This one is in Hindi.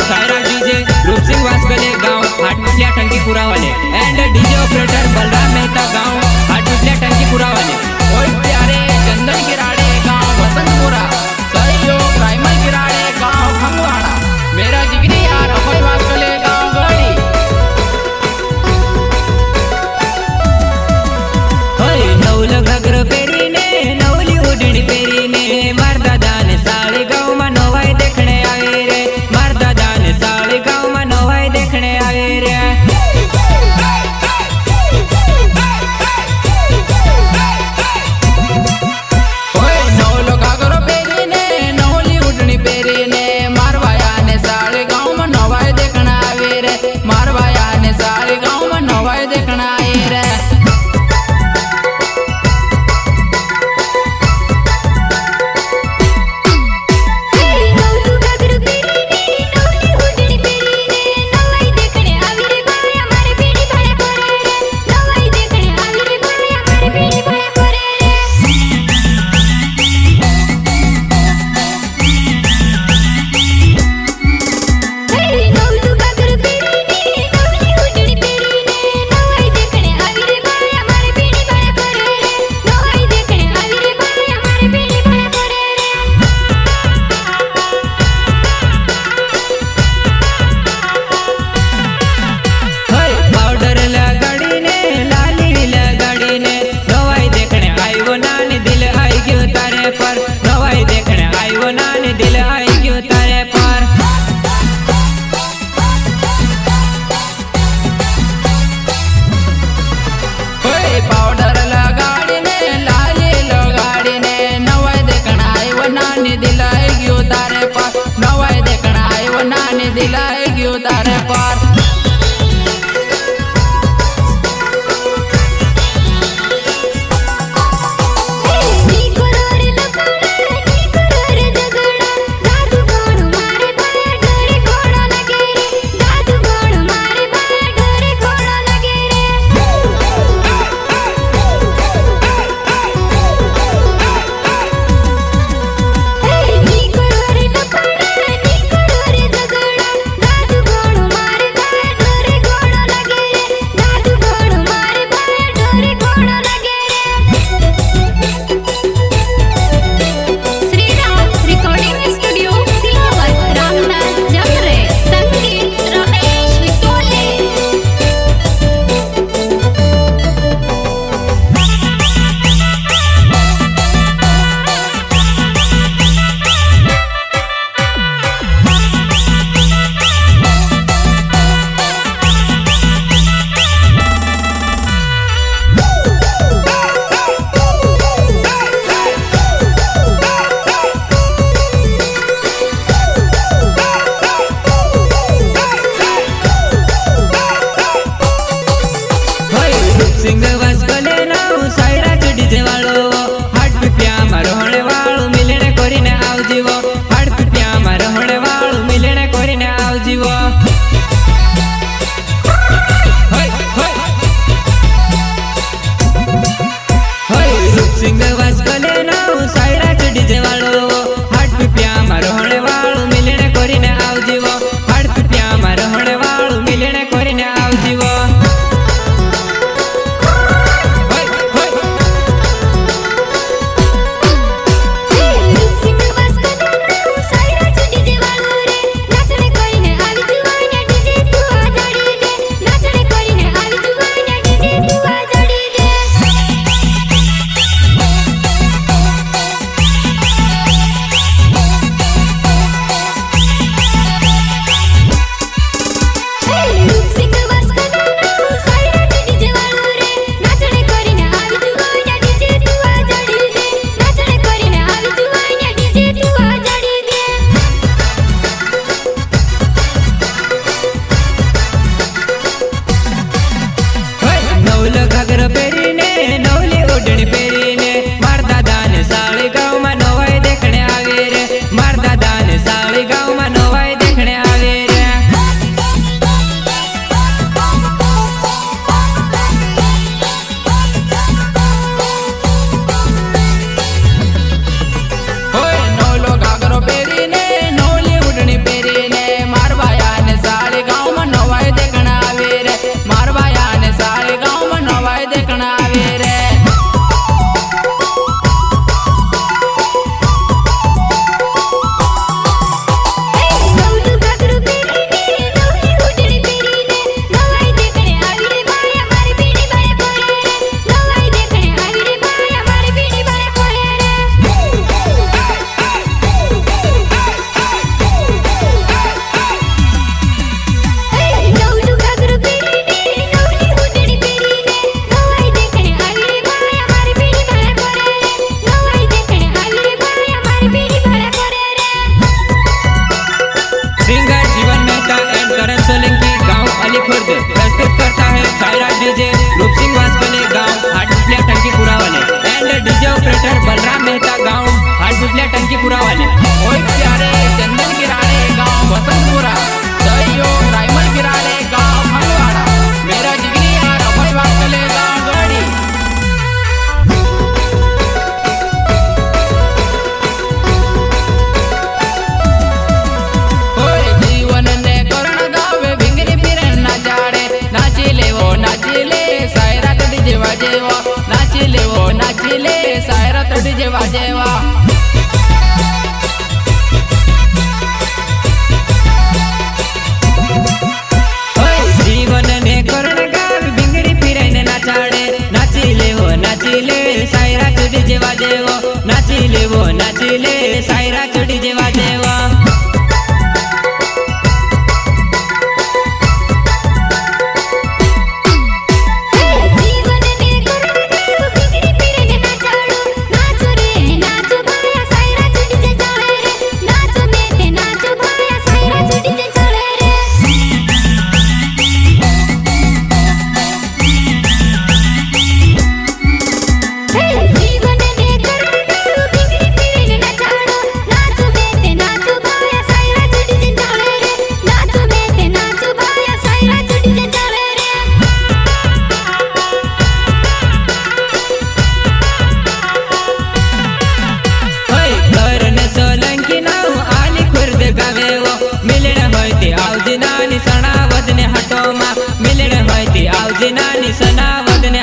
सायरा डीजे रूपसिंह वास्कले गांव हाटपिटल्या टंकीपुरा वाले and DJ operator Balram Mehta गांव हाटपिटल्या टंकीपुरा वाले और प्यारे चंदन किराड़े गांव वसंतपुरा सहयोग प्राइमल किराड़े गांव खंगवाड़ा मेरा जिगरी यार अभय वास्कले गांव गड़ी नवल घागर पेरीने नवली उडणी पेरीने मार दादा ने साळे गांव में नवाई देखने आवे रे मार दादा ने साळे गांव में नवाई देखने आवे रे ओए नवल घागर पेरीने नवली उडणी पेरीने मारवाया ने साळे गांव में नवाई देखने आवे रे मारवाया ने साळे गांव में नवाई देखने आवे रे पाउडर लगाड़ी ने लाली लगाड़ी ने नवाई देखना आई वो नानी दिलाई गयो तारे पार नवाई देखना आई वो नानी दिलाई गयो तारे पार सिंग वास्कले नाव सायरा डीजे वालो हाटपिट्या में रहने वालों मिलने कोरीने आवजीवो हाटपिट्या में रहने वालों मिलने कोरीने आवजीवो सिंग वास्कले नाव सायरा डीजे वालो हाटपिट्या में रहने वालों मिलने कोरीने आवजीवो हाटपिट्या में रहने वालों मिलने कोरीने आवजीवो टंकी पूरा वाले ओए प्यारे चंदन गिराड़े गांव वसंतपुरा सहयोग रायमल गिराड़े गांव खंडवाड़ा मेरा जिगरी यार अभय वाकले गांव गड़ी ओए जीवन ने करण गावे भिंगरी फिरे ना जाड़े नाची ले सायरा डीजे वाजेवा नाची ले सायरा डीजे वाजेवा सायरा डीजे वाजेवा नाची ले सायरा डीजे वाजेवा सणावद ने हटो मा मिलण होय ते आवजे नानी सणावद ने